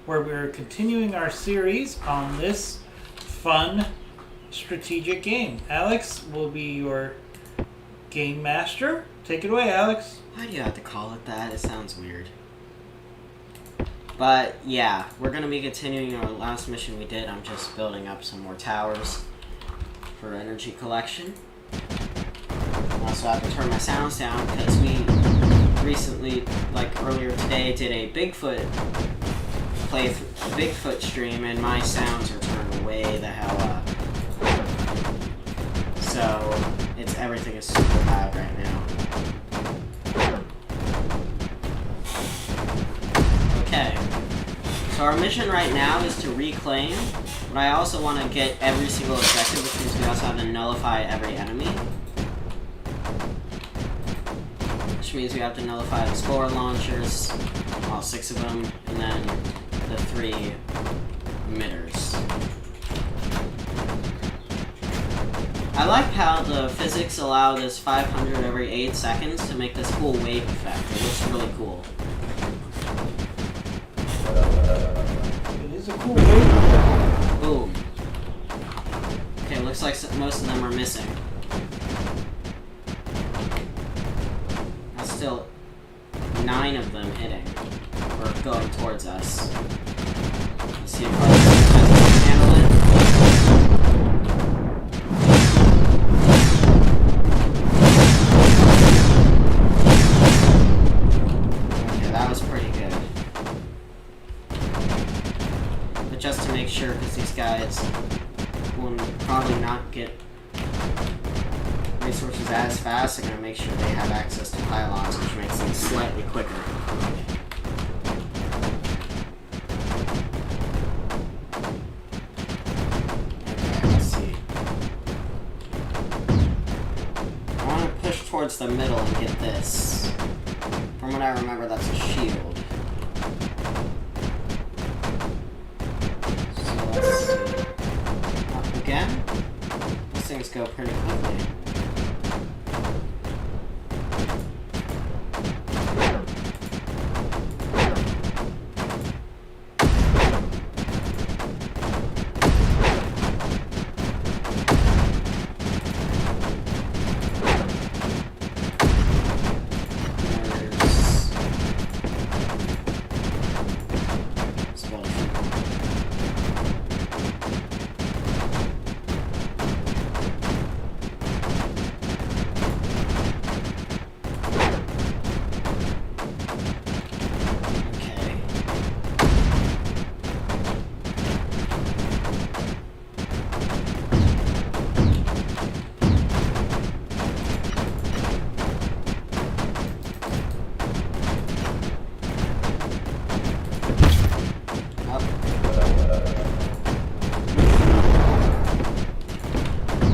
where we're continuing our series on this fun strategic game. Alex will be your game master. Take it away, Alex. Why do you have to call it that? It sounds weird. But yeah, we're going to be continuing our last mission we did. I'm just building up some more towers for energy collection. Also, I have to turn my sounds down because we recently, like earlier today, did a Bigfoot stream, and my sounds are turned way the hell up. So everything is super loud right now. Okay. So our mission right now is to reclaim, but I also want to get every single objective, which means we also have to nullify every enemy. Which means we have to nullify the spore launchers, all 6 of them, and then the 3 emitters. I like how the physics allow this 500 every 8 seconds to make this cool wave effect. It looks really cool. It is a cool wave. Boom. Okay, looks like most of them are missing. That's still 9 of them hitting, or going towards us. Let's see if our can handle it. Okay, that was pretty good. But just to make sure, because these guys will probably not get resources as fast, I'm going to make sure they have access to pylons, which makes them slightly quicker. Okay, let's see. I want to push towards the middle and get this. From what I remember, that's a shield. So let's see. Up again? These things go pretty quickly.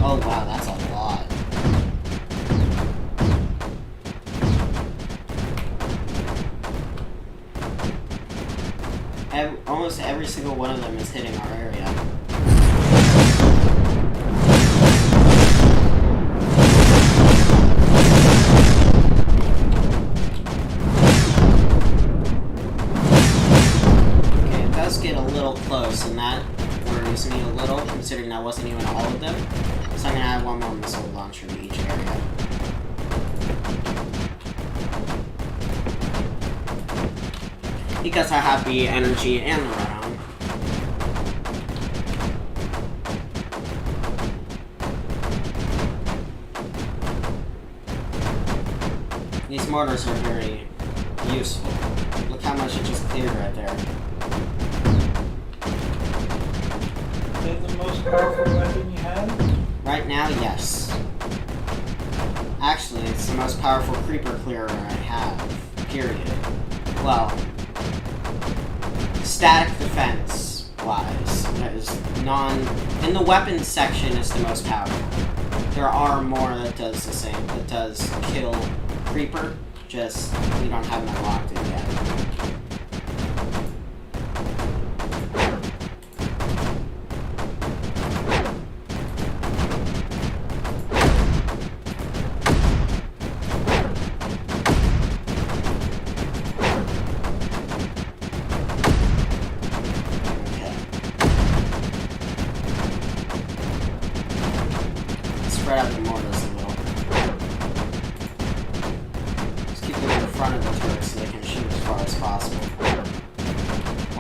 Oh wow, that's a lot. Almost every single one of them is hitting our area. Okay, it does get a little close, and that worries me a little, considering that wasn't even all of them. So I'm going to add one more missile launcher to each area. Because I have the energy and the round. These mortars are very useful. Look how much it just cleared right there. Is that the most powerful weapon you have? Right now, yes. Actually, it's the most powerful creeper clearer I have. Period. Well, static defense wise, that is in the weapons section is the most powerful. There are more that does the same, that does kill creeper, just we don't have them locked in yet.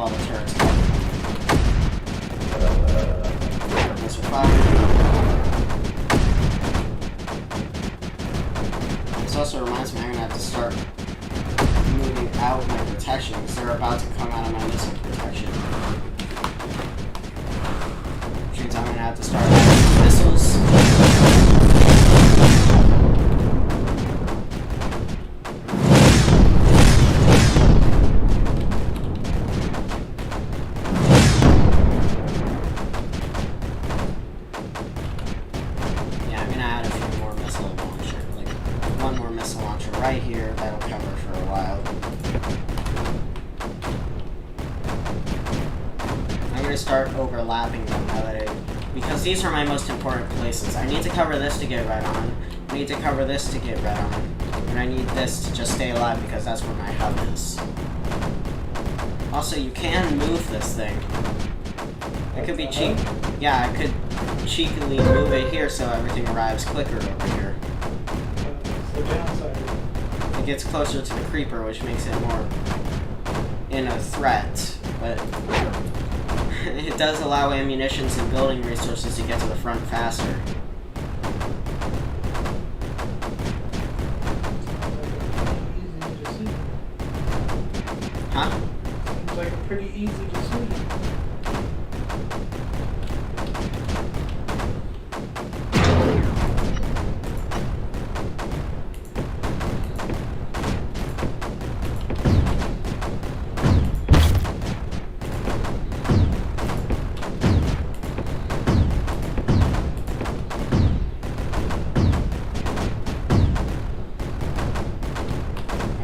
while the turrets cover them. Missile fire. This also reminds me I'm gonna have to start moving out my protection because they're about to come out of my missile protection. Which means I'm gonna have to start adding missiles. Yeah, I'm gonna add a few more missile launchers. Like one more missile launcher right here that'll cover for a while. I'm gonna start overlapping them now that because these are my most important places. I need to cover this to get red on. I need to cover this to get red on. And I need this to just stay alive because that's where my hub is. Also, you can move this thing. It could be cheap. Yeah, I could cheekily move it here so everything arrives quicker over here. What's the downside? It gets closer to the creeper, which makes it more in a threat, but it does allow ammunitions and building resources to get to the front faster. Huh? Seems like a pretty easy decision.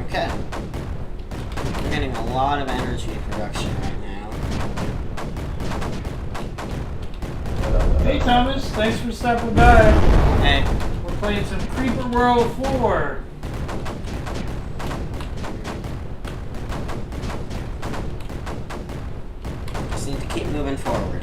Okay. We're getting a lot of energy production right now. Hey Thomas, thanks for stopping by. Hey, We're playing some Creeper World 4. just need to keep moving forward.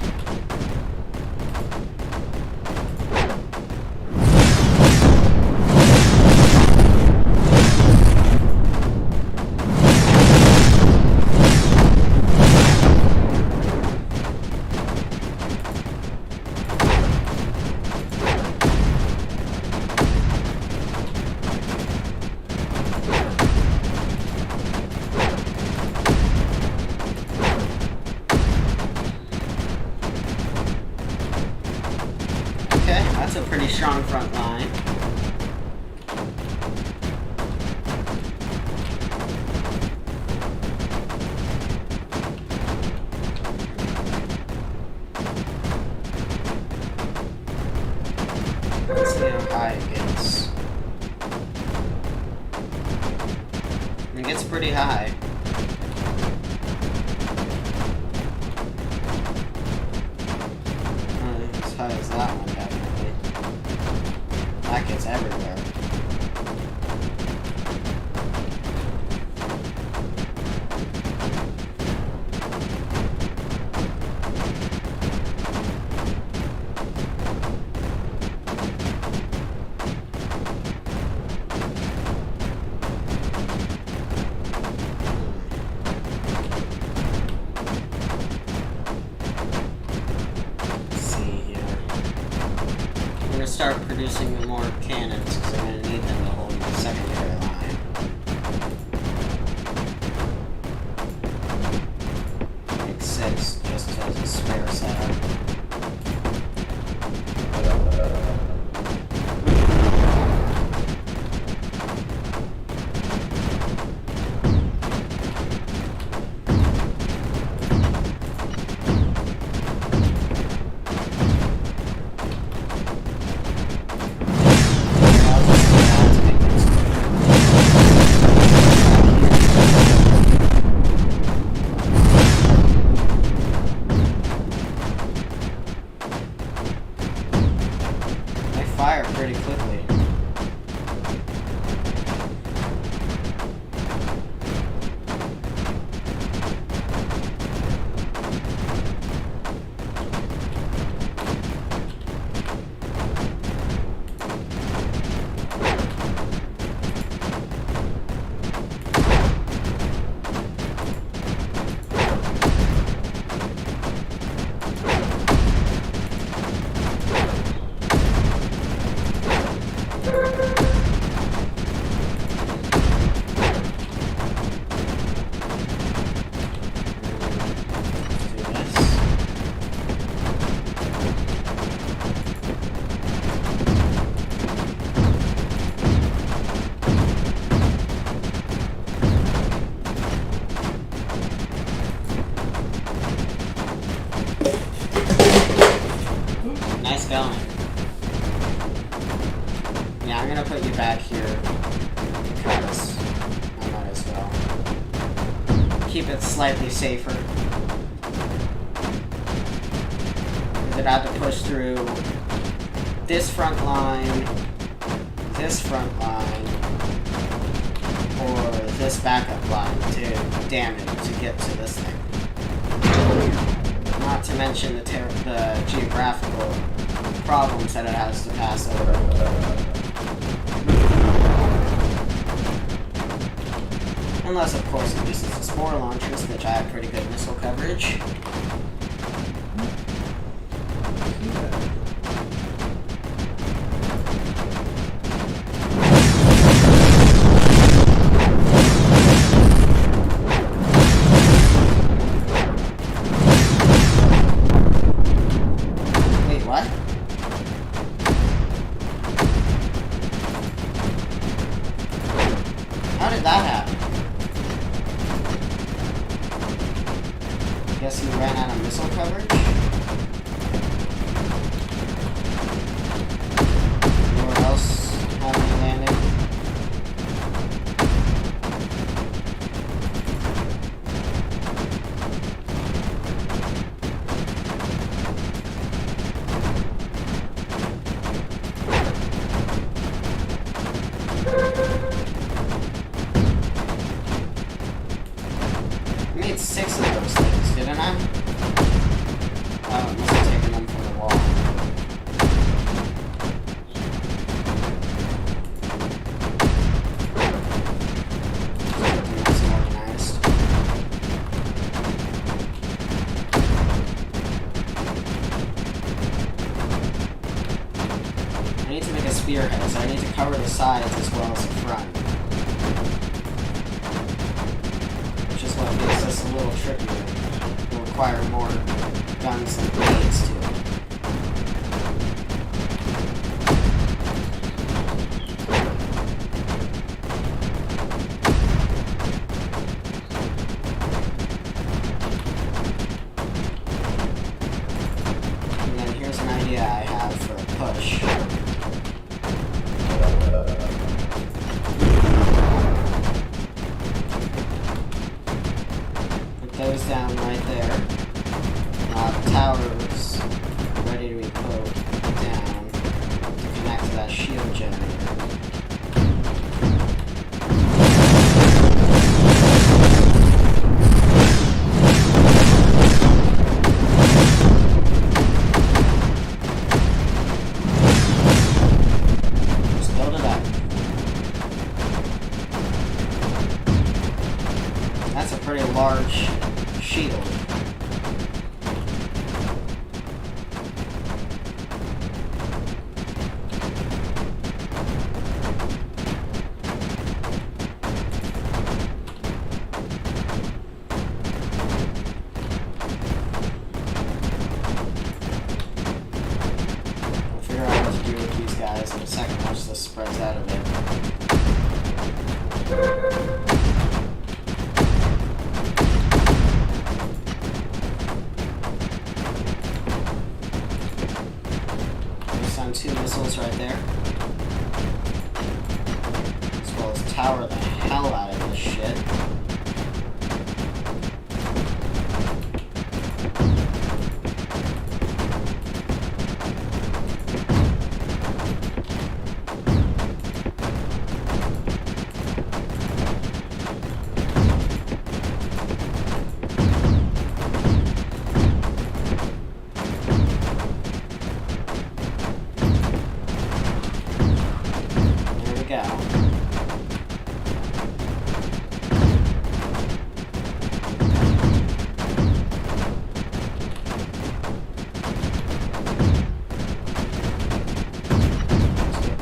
Okay, that's a pretty strong front line. Let's see how high it gets. It gets pretty high. As high as that one, definitely. That gets everywhere. Start producing more cannons because I'm going to need them to hold my secondary line. Make 6 just as a spare setup. going. Yeah, I'm gonna put you back here because I might as well keep it slightly safer. Because it had to push through this front line, this front line, or this backup line to damn it to get to this thing. Not to mention the geographical problems that it has to pass over. Unless, of course, it uses the spore launchers, which I have pretty good missile coverage. Spearhead, so I need to cover the sides as well as the front. Which is what makes this a little trickier. It will require more guns than blades to. And then here's an idea I have for a push. Goes down right there. The tower's ready to be put down to connect to that shield generator. Just build it up. That's a pretty large shield. We'll figure out what to do with these guys in a second once this spreads out a bit. Two missiles right there. As well as tower the hell out of this shit.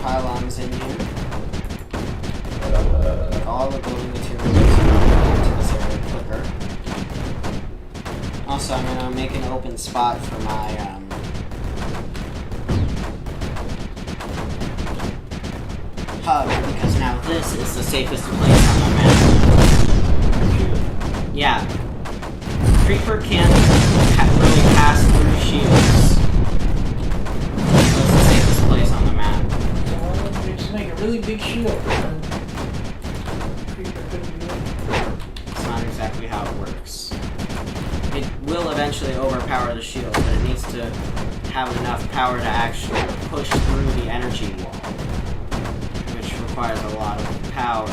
Pylons in here. All the building materials into this area quicker. Also, I'm gonna make an open spot for my hub, because now this is the safest place on the map. Yeah. Creeper can't really pass through shields. really big shield. And creeper couldn't do it. It's not exactly how it works. It will eventually overpower the shield, but it needs to have enough power to actually push through the energy wall, which requires a lot of power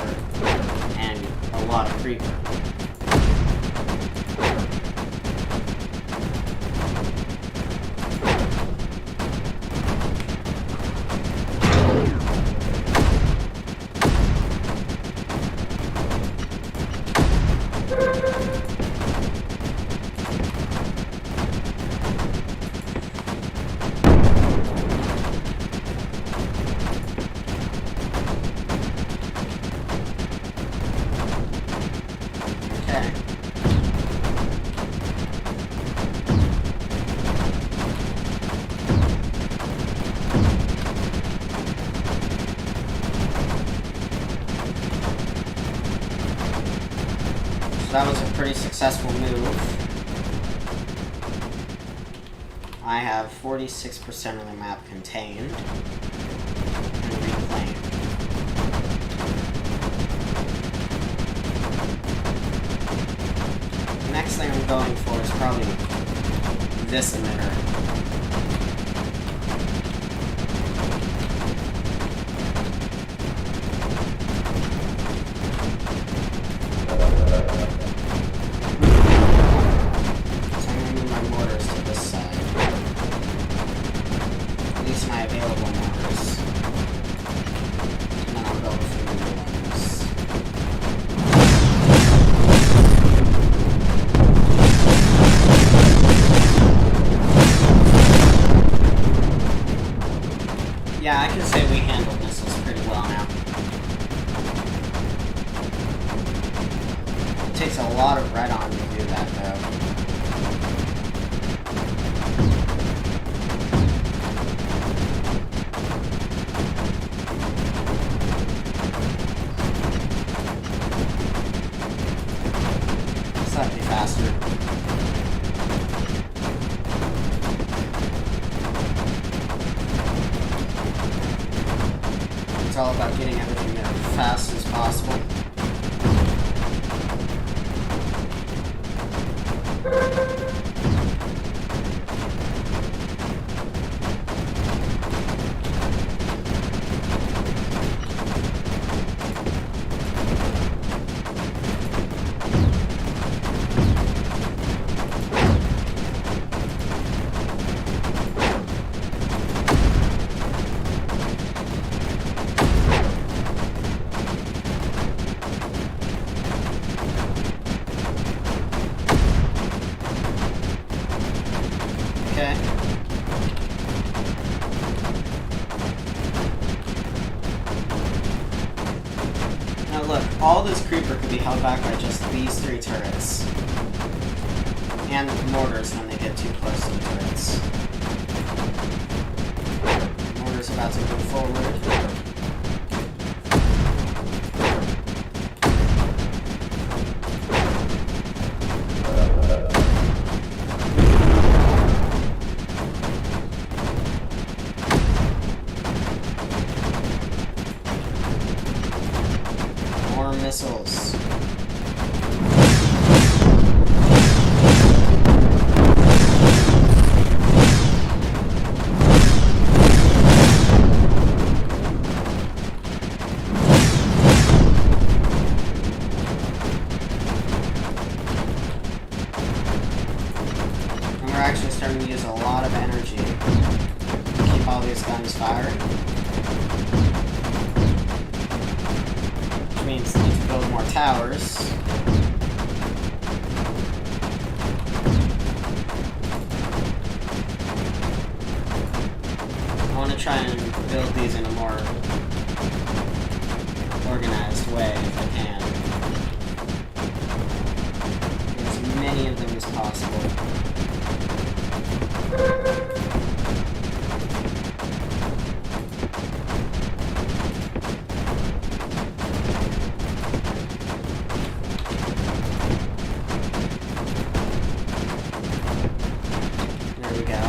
and a lot of creeper. Okay. So that was a pretty successful move. I have 46% of the map contained and reclaimed. The next thing I'm going for is probably this emitter. So I'm going to move my mortars to this side. At least my available mortars. And then I'll go with the new ones. Yeah, I can say we handled missiles pretty well now. It takes a lot of red on to do that, though. Slightly faster. It's all about getting everything there as fast as possible. Okay. Now look, all this creeper could be held back by just these 3 turrets. And mortars when they get too close to the turrets. Mortar's about to move forward. More missiles. And we're actually starting to use a lot of energy to keep all these guns firing. Which means we need to build more towers. I want to try and build these in a more organized way if I can. Get as many of them as possible. There we go.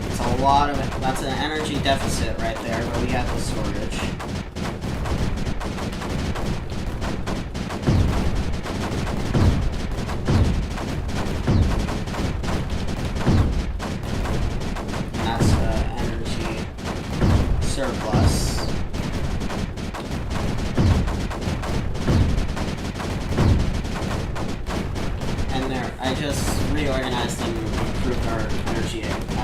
It's a lot of it. That's an energy deficit right there, but we got the storage. reorganize them and improve our energy output.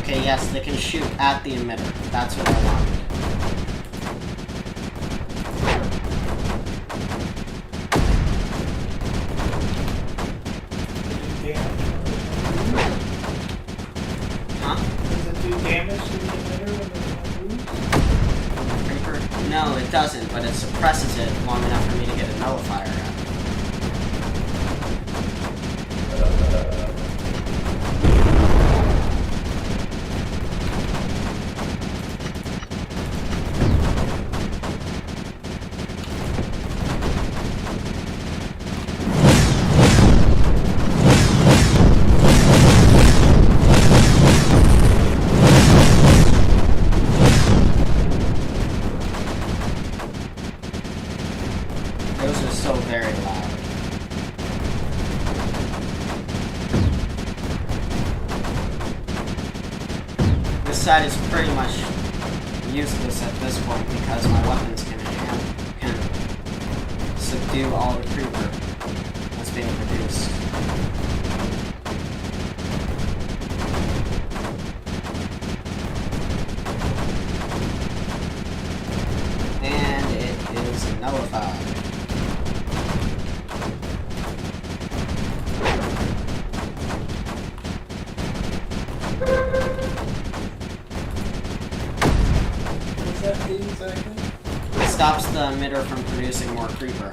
Okay, yes, they can shoot at the emitter. That's what I want. Huh? Does it do damage to the emitter when it moves? Creeper? No, it doesn't, but it suppresses it long enough for me to get a nullifier out. Those are so very loud. This side is pretty much useless at this point because my weapons can subdue all the creeper that's being produced. And it is nullified. What's that do exactly? It stops the emitter from producing more creeper.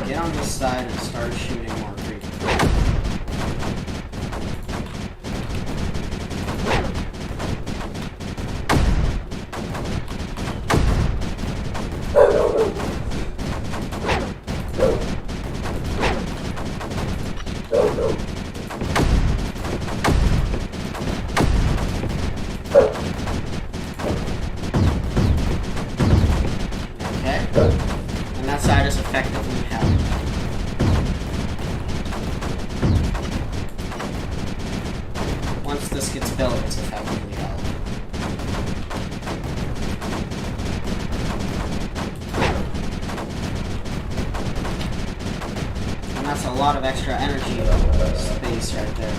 Get on this side and start shooting more creeper. Okay? And that side is effectively held. Once this gets built, it's effectively held. And that's a lot of extra energy space right there.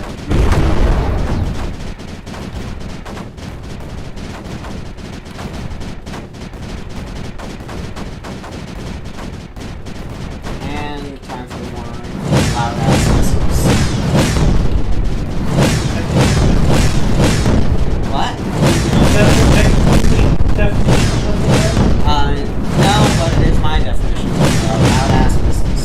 And time for more loud ass whistles. What? No, but it is my definition of loud ass whistles.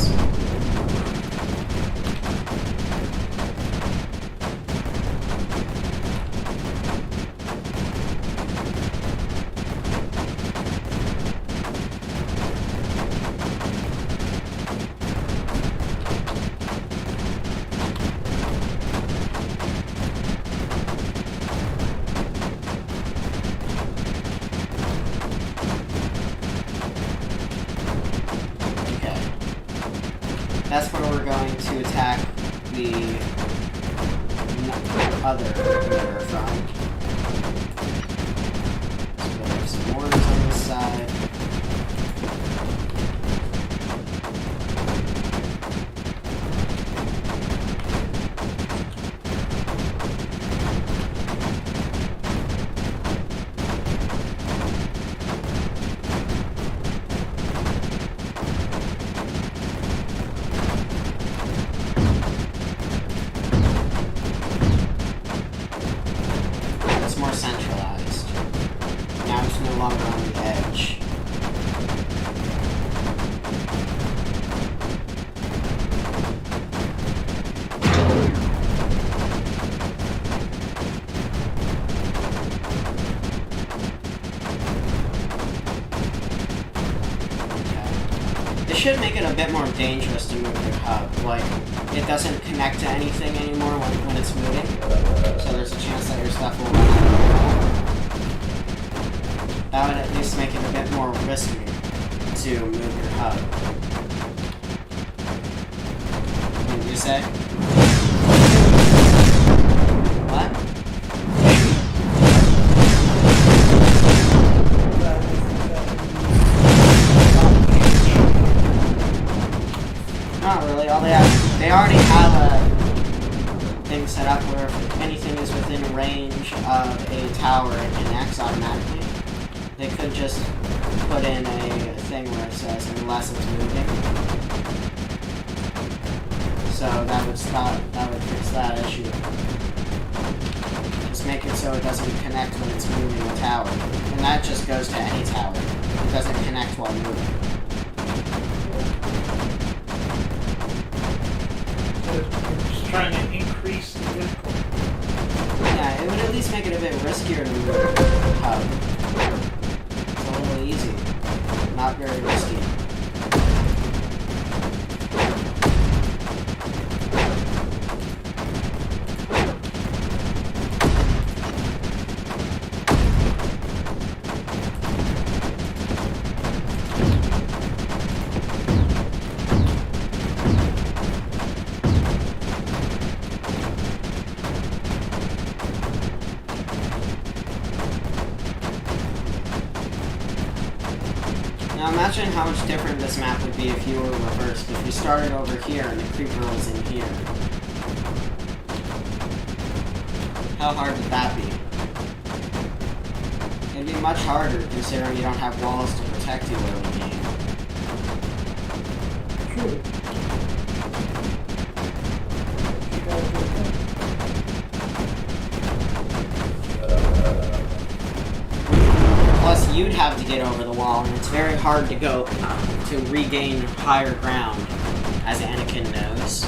That's where we're going to attack the other emitter from. So there's some mortars on this side. It's more centralized. Now it's no longer on the edge. This should make it a bit more dangerous to move your hub. Like, it doesn't connect to anything anymore when it's moving. So there's a chance that your stuff will run out. That would at least make it a bit more risky to move your hub. What did you say? What? Not really. They already have a thing set up where if anything is within range of a tower, it connects automatically. They could just put in a thing where it says unless it's moving. So that would fix that issue. Just make it so it doesn't connect when it's moving a tower. And that just goes to any tower. It doesn't connect while moving. Just trying to increase the difficulty. Yeah, it would at least make it a bit riskier to move the hub. It's a little easy. Not very risky. Now imagine how much different this map would be if you were reversed, if you started over here and the creeper was in here. How hard would that be? It'd be much harder considering you don't have walls to protect you early game. True. Plus, you'd have to get over the wall, and it's very hard to go to regain higher ground, as Anakin knows.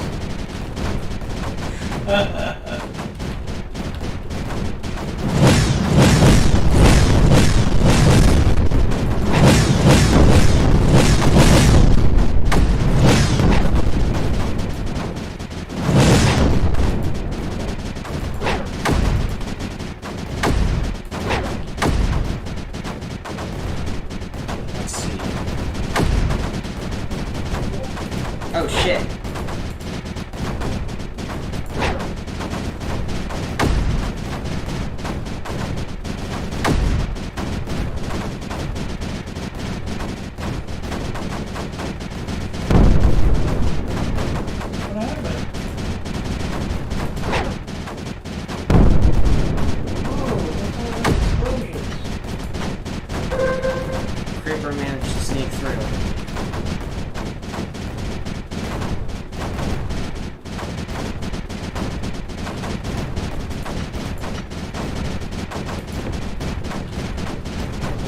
Oh shit. What happened? Oh, that's all the explosions. Creeper managed to sneak through.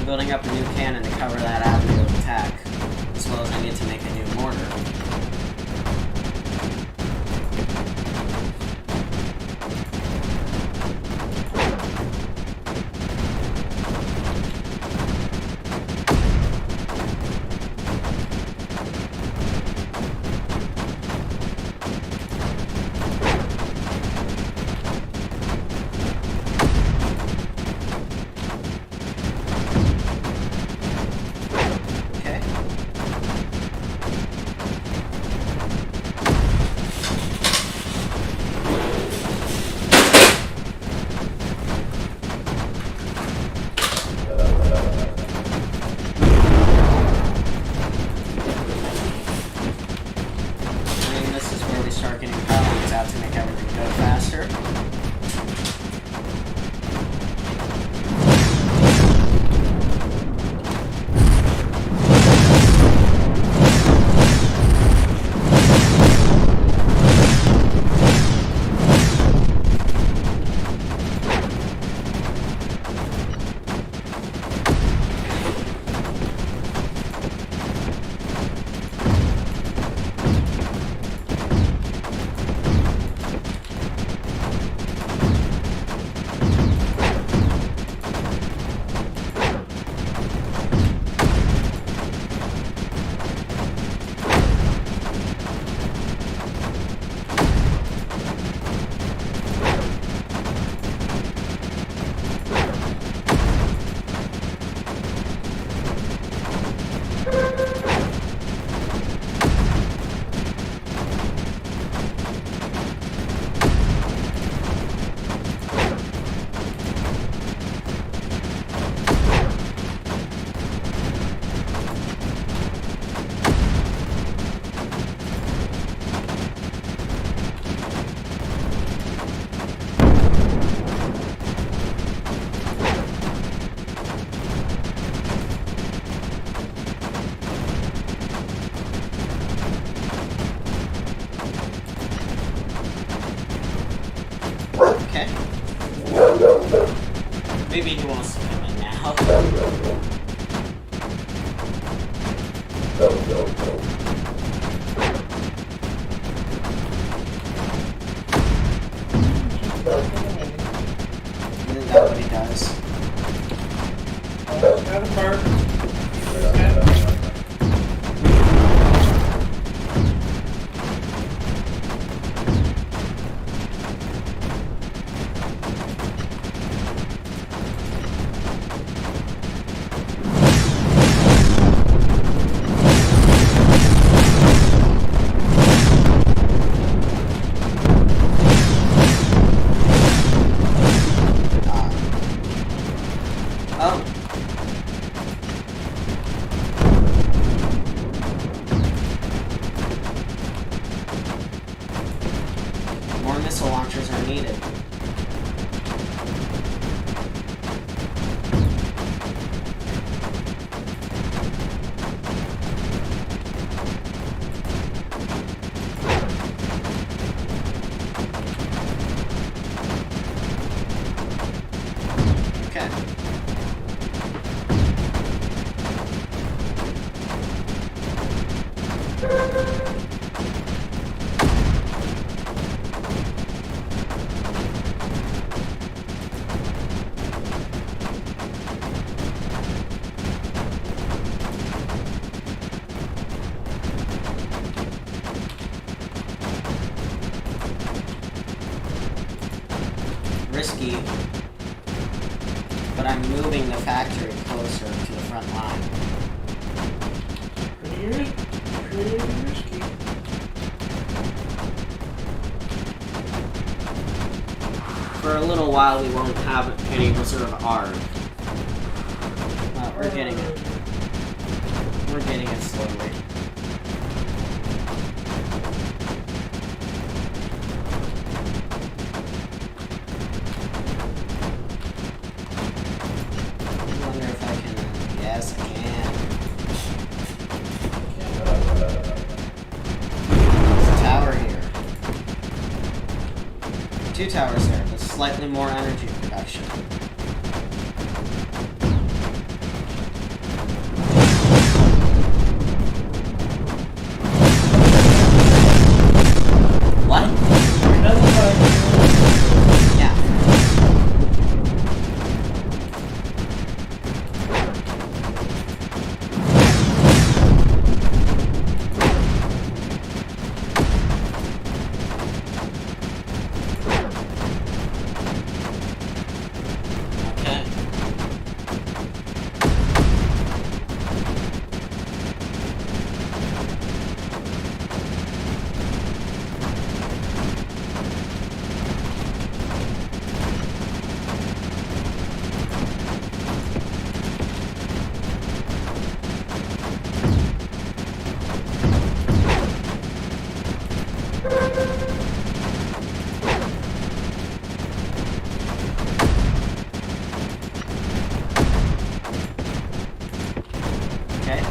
Building up a new cannon to cover that avenue of attack, as well as I need to make a new mortar. Maybe he wants to come in now. Isn't that what he does? Got a bark. Got a bark. Oh. More missile launchers are needed. Okay. Risky, but I'm moving the factory closer to the front line. Pretty risky. For a little while, we won't have any reserve ARG. We're getting it. We're getting it slowly. I wonder if I can. Yes, I can. There's a tower here. 2 towers there, but slightly more energy production. What? Another one. Yeah. Okay. Okay.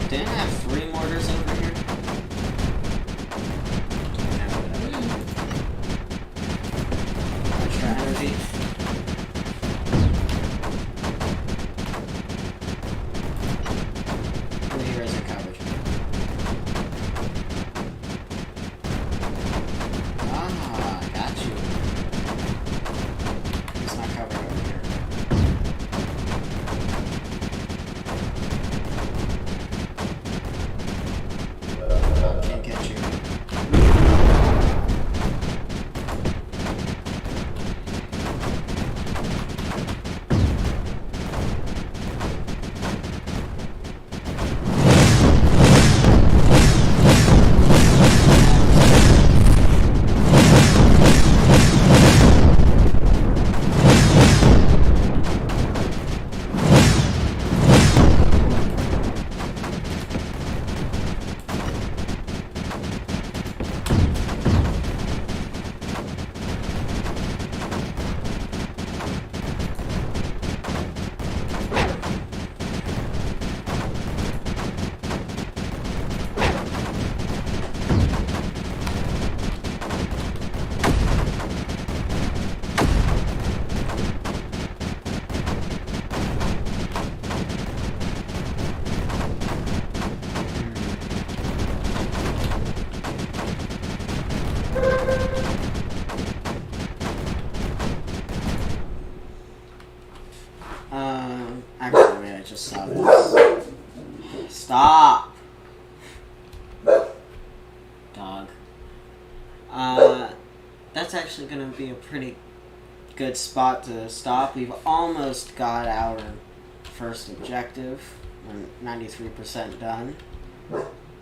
Didn't I have 3 mortars over here? Extra energy. Here is a coverage. Ah, got you. It's not covered over here. Stop! Dog. That's actually going to be a pretty good spot to stop. We've almost got our first objective. We're 93% done.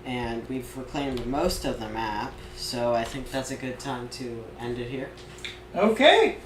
And we've reclaimed most of the map, so I think that's a good time to end it here. Okay.